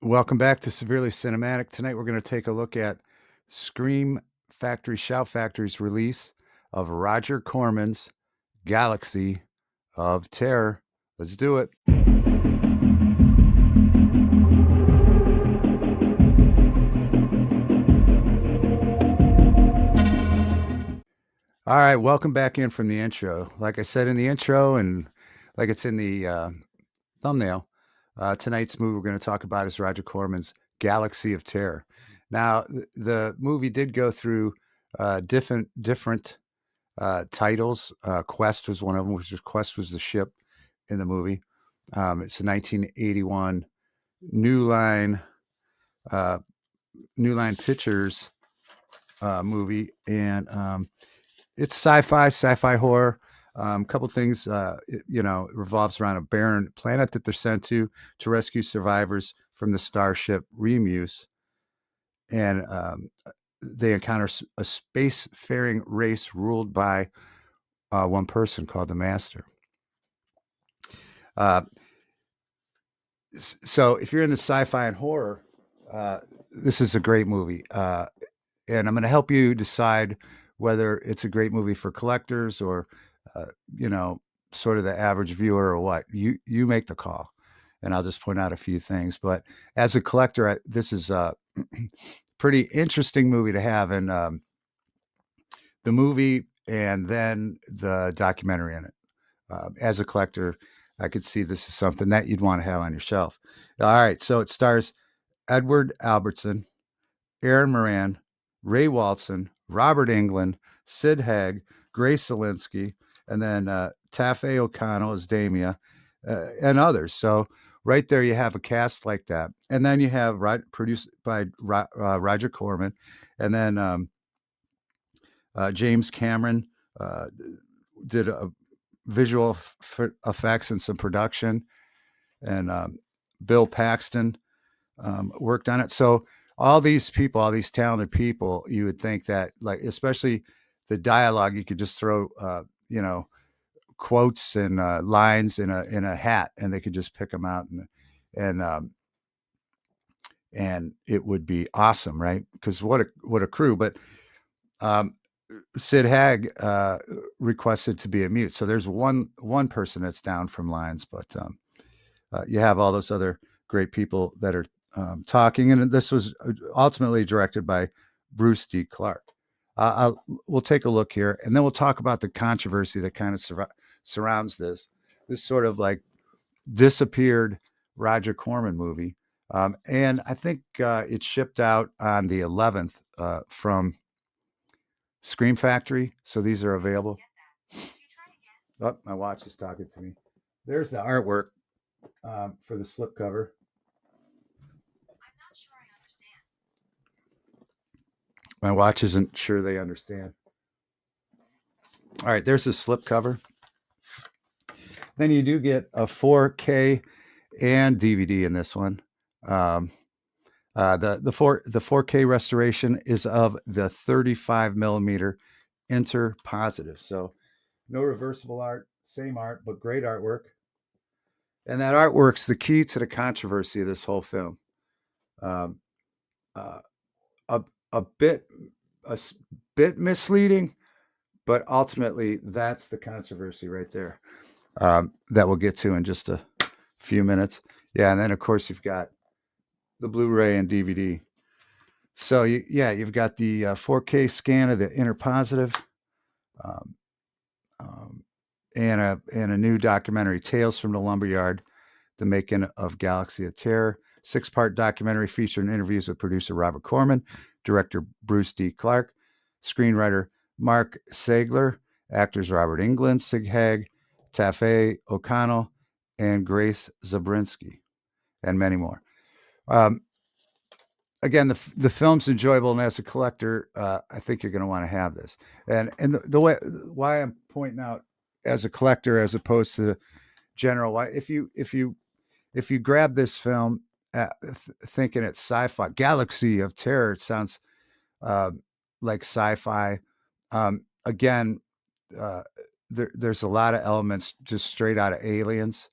Welcome back to Severely Cinematic. Tonight we're going to take a look at Shout Factory's release of Roger Corman's Galaxy of Terror. Let's do it. All right, welcome back in from the intro. Like I said in the intro, and like it's in the thumbnail, tonight's movie we're going to talk about is Roger Corman's Galaxy of Terror. Now, the movie did go through different titles. Quest was one of them, which was Quest was the ship in the movie. It's a 1981 New Line New Line Pictures movie, and it's sci-fi horror. A couple things, it revolves around a barren planet that they're sent to rescue survivors from the starship Remus, and they encounter a spacefaring race ruled by one person called the Master. Uh, so if you're into sci-fi and horror, this is a great movie, and I'm going to help you decide whether it's a great movie for collectors or, uh, you know, sort of the average viewer or what. You make the call, and I'll just point out a few things. But as a collector, this is a pretty interesting movie to have, and the movie and then the documentary in it. As a collector, I could see this is something that you'd want to have on your shelf. All right, so it stars Edward Albertson, Aaron Moran, Ray Walton, Robert Englund, Sid Haig, Grace Zelinsky, and then Taffy O'Connell as Damia, and others. So right there, you have a cast like that, and then you have produced by Roger Corman, and then James Cameron did a visual effects and some production, and Bill Paxton worked on it. So all these people, all these talented people, you would think that, like, especially the dialogue, you could just throw, quotes and lines in a hat, and they could just pick them out, and and it would be awesome, right? Because what a crew! But um, Sid Haig requested to be a mute, so there's one person that's down from lines, but you have all those other great people that are talking, and this was ultimately directed by Bruce D. Clark. We'll take a look here, and then we'll talk about the controversy that kind of surrounds this sort of like disappeared Roger Corman movie. And I think it shipped out on the 11th from Scream Factory, so these are available. Oh, my watch is talking to me. There's the artwork for the slipcover. My watch isn't sure they understand. All right, there's the slipcover. Then you do get a 4K and DVD in this one. The 4K restoration is of the 35 millimeter inter positive. So no reversible art, same art, but great artwork. And that artwork's the key to the controversy of this whole film. Um, uh, a, a bit a bit misleading, but ultimately that's the controversy right there, that we'll get to in just a few minutes. Yeah, and then of course you've got the Blu-ray and DVD. So you've got the 4K scan of the inner positive, um, um, and a new documentary, Tales from the Lumberyard: The Making of Galaxy of Terror. 6-part documentary featuring interviews with producer Robert Corman, director Bruce D. Clark, screenwriter Mark Sagler, actors Robert Englund, Sid Haig, Taffy O'Connell, and Grace Zabriskie, and many more. Um, Again, the film's enjoyable, and as a collector, I think you're going to want to have this. And the way why I'm pointing out as a collector as opposed to general, why if you grab this film thinking it's sci-fi, Galaxy of Terror, it sounds uh, like sci-fi. Again, uh, there's a lot of elements just straight out of Aliens,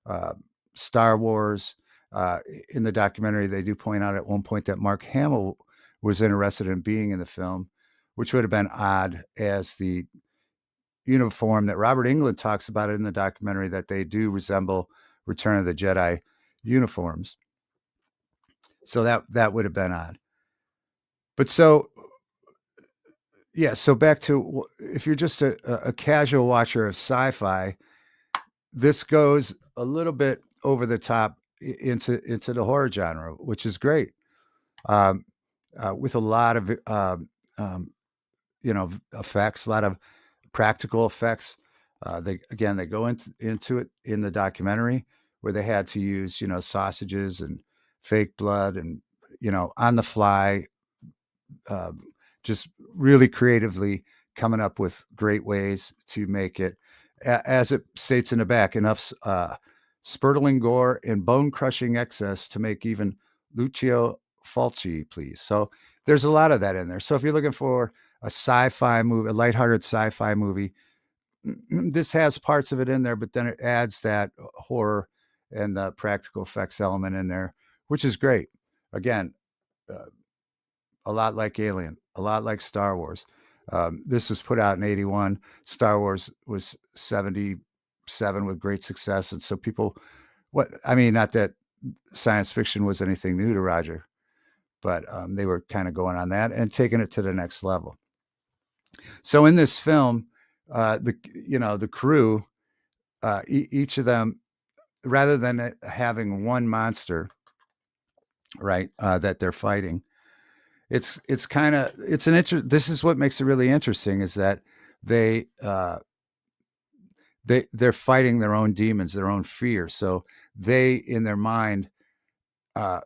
uh, Star Wars. Uh, in the documentary, they do point out at one point that Mark Hamill was interested in being in the film, which would have been odd, as the uniform that Robert Englund talks about in the documentary, that they do resemble Return of the Jedi uniforms. So that would have been odd. But so yeah, so back to, if you're just a casual watcher of sci-fi, this goes a little bit over the top into the horror genre, which is great. Um, with a lot of um, effects, a lot of practical effects. They go into it in the documentary, where they had to use sausages and fake blood and on the fly, uh, just really creatively coming up with great ways to make it, as it states in the back, enough spurtling gore and bone crushing excess to make even Lucio Fulci please. So there's a lot of that in there. So if you're looking for a sci-fi movie, a lighthearted sci-fi movie, this has parts of it in there, but then it adds that horror and the practical effects element in there, which is great. Again, uh, a lot like Alien, a lot like Star Wars. This was put out in '81. Star Wars was '77 with great success, and so people, not that science fiction was anything new to Rodger, but they were kind of going on that and taking it to the next level. So in this film, the crew, each of them, rather than having one monster, right, that they're fighting, it's kind of it's an this is what makes it really interesting, is that they they're fighting their own demons, their own fear. So they, in their mind, uh,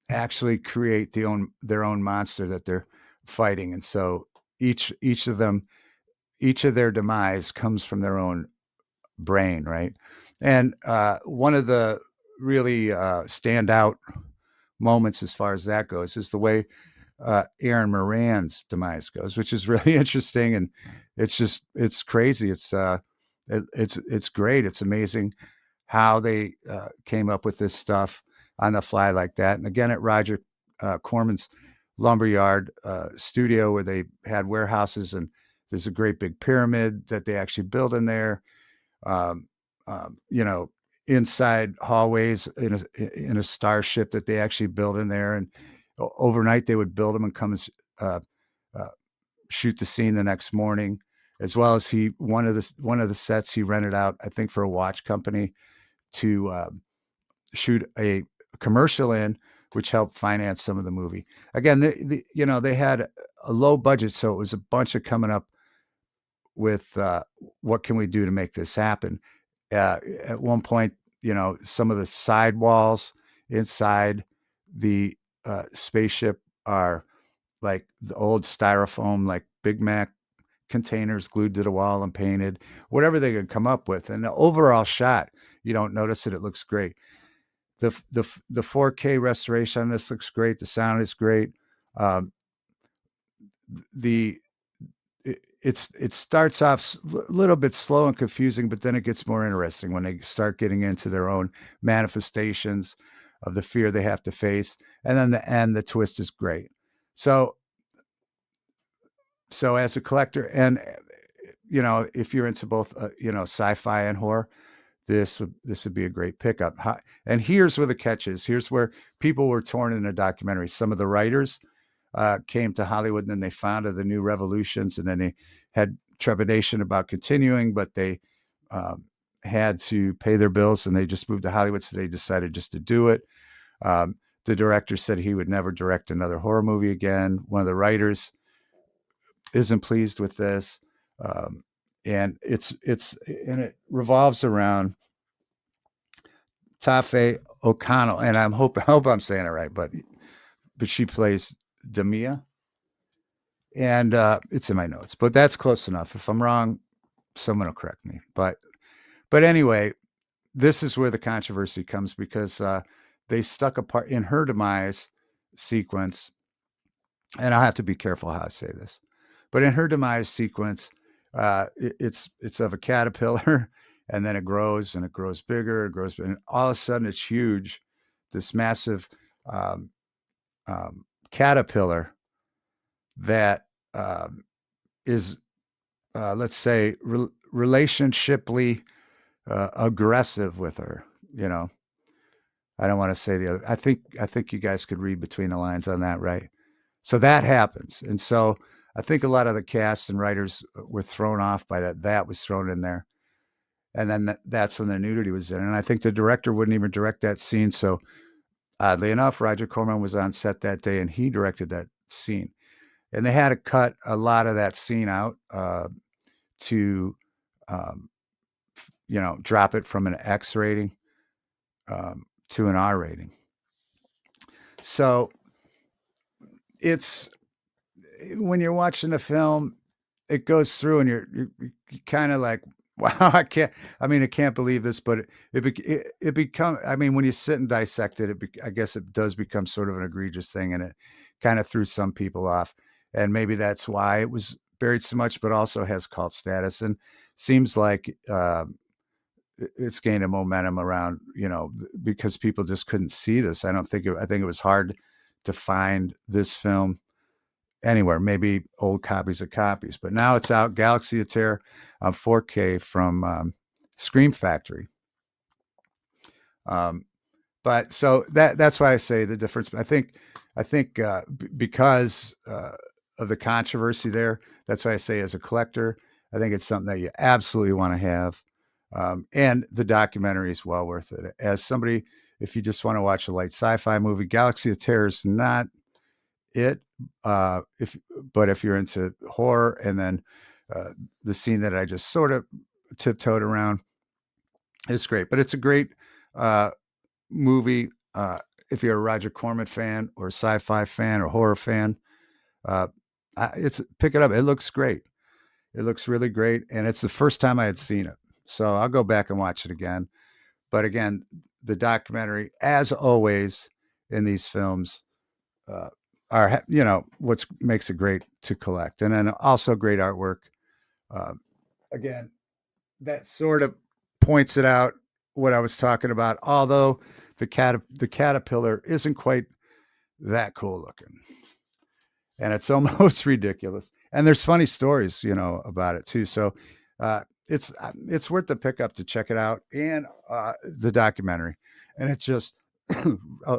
actually create their own monster that they're fighting, and so each of them, each of their demise comes from their own brain, right? And one of the really standout moments as far as that goes is the way Aaron Moran's demise goes, which is really interesting, and it's crazy. It's great. It's amazing how they came up with this stuff on the fly like that. And again, at Rodger Corman's lumberyard studio, where they had warehouses, and there's a great big pyramid that they actually built in there. Um, you know, inside hallways in a starship that they actually built in there, and overnight they would build them and come and uh, uh, shoot the scene the next morning. As well as one of the sets he rented out, I think, for a watch company to shoot a commercial in, which helped finance some of the movie. Again, they had a low budget, so it was a bunch of coming up with what can we do to make this happen. At one point, some of the side walls inside the spaceship are like the old styrofoam, like Big Mac containers glued to the wall and painted, whatever they could come up with. And the overall shot, you don't notice it. It looks great. The 4K restoration on this looks great. The sound is great. Um, the it starts off a little bit slow and confusing, but then it gets more interesting when they start getting into their own manifestations of the fear they have to face, and then the end, the twist is great. So as a collector, and if you're into both sci-fi and horror, this would be a great pickup. And here's where the catch is. Here's where people were torn in a documentary. Some of the writers came to Hollywood, and then they founded the New Revolutions, and then they had trepidation about continuing, but they had to pay their bills, and they just moved to Hollywood, so they decided just to do it. The director said he would never direct another horror movie again. One of the writers isn't pleased with this, and it revolves around Tafe O'Connell, and I hope I'm saying it right, but she plays Demia, and it's in my notes, but that's close enough. If I'm wrong, someone will correct me. But anyway, this is where the controversy comes, because they stuck a part in her demise sequence, and I'll have to be careful how I say this, but in her demise sequence, it's of a caterpillar, and then it grows, and it grows bigger, it grows, and all of a sudden it's huge. this massive um, caterpillar that is, let's say, relationshiply aggressive with her. You know, I don't want to say the other. I think you guys could read between the lines on that, right? So that happens, and so I think a lot of the cast and writers were thrown off by that. That was thrown in there, and then that's when the nudity was in. And I think the director wouldn't even direct that scene. So oddly enough, Rodger Corman was on set that day, and he directed that scene. And they had to cut a lot of that scene out to, um, drop it from an X rating to an R rating. So it's when you're watching the film, it goes through, and you're kind of like, wow, I can't believe this, but it become. I mean, when you sit and dissect it, I guess it does become sort of an egregious thing, and it kind of threw some people off, and maybe that's why it was buried so much, but also has cult status, and seems like it's gained a momentum around, because people just couldn't see this. I think it was hard to find this film anywhere, maybe old copies of copies, but now it's out. Galaxy of Terror on 4K from Scream Factory. But so that's why I say the difference. I think because of the controversy there, that's why I say as a collector, I think it's something that you absolutely want to have. And the documentary is well worth it. As somebody, if you just want to watch a light sci-fi movie, Galaxy of Terror is not it. If you're into horror, and then the scene that I just sort of tiptoed around, it's great. But it's a great movie. If you're a Rodger Corman fan or a sci-fi fan or horror fan, it's pick it up. It looks great. It looks really great, and it's the first time I had seen it, so I'll go back and watch it again. But again, the documentary, as always in these films, are what makes it great to collect, and then also great artwork. Again, that sort of points it out what I was talking about. Although the caterpillar isn't quite that cool looking, and it's almost ridiculous. And there's funny stories, about it too. So it's worth the pickup to check it out, and the documentary, and it's just a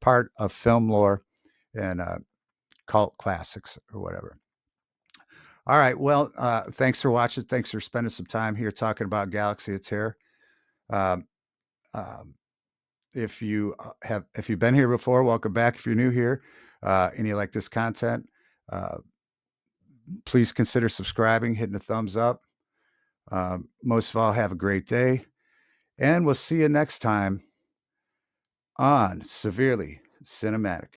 part of film lore and cult classics or whatever. All right. Well, thanks for watching. Thanks for spending some time here talking about Galaxy of Terror. Um, um, if you've been here before, welcome back. If you're new here and you like this content, please consider subscribing, hitting a thumbs up. Most of all, have a great day, and we'll see you next time on Severely Cinematic.